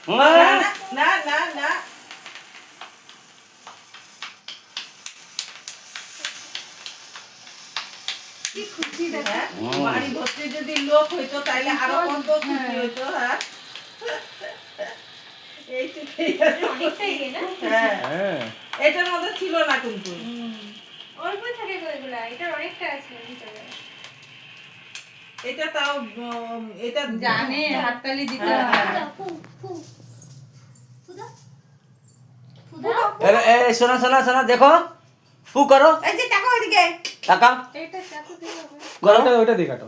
না না না কি খুশি দেখা বাড়ি ভর্তি যদি লোক হইতো তাইলে আরো কত খুশি হইতো। হ্যাঁ এটার মধ্যে ছিল না কিন্তু অল্পই থাকে এগুলা, এটার অনেকটা আছে ভিতরে। এটা তাও এটা জানে হাততালি দিতে হয়। শোনা শোনা শোনা দেখো ফু করো এই যে টাকা ওইদিকে টাকা এটা চাকু দিয়ে হবে। করো ওইটা দিয়ে কাটো।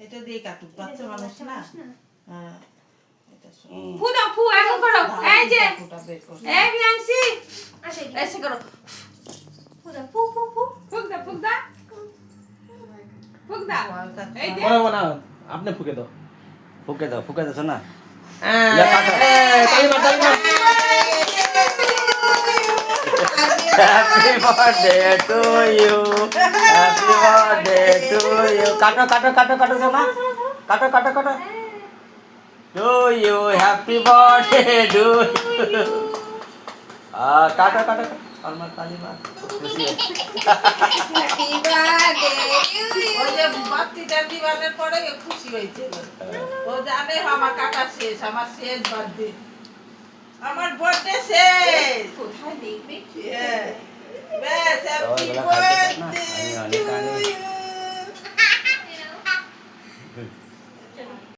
এটা দিয়ে কাটুক বাচ্চা মানুষ না। হ্যাঁ এটা ফু দাও ফু এখন করো এই যে ওটা বের করো। এই বিয়াংশি আসে এসে করো ফুদা ফু ফু ফু ফুক দা ফুক দা ফুক দা এই যে মনে মনে আপনি ফুকে দাও। ফুকে দাও শোনা তালি মার তালি মার। Happy birthday to you happy birthday to you কাটো কাটো কাটো কাটো শোনা কাটো কাটো কাটো to you happy birthday to you কাটো কাটো আর মার তালি মার খুশি হ্যাপি বার্থডে ওই যে বাচ্চাটা দিবানের পরে খুশি হয়েছে। ও জানে আমার কাকা শেষ, আমার শেষ বার্থডে, আমার বার্থডে শেষ। কোথায় দেখবে ব্যাস হ্যাপি ওইগুলা খাইতে পারে না, বার্থডে আমি অনেক আনি।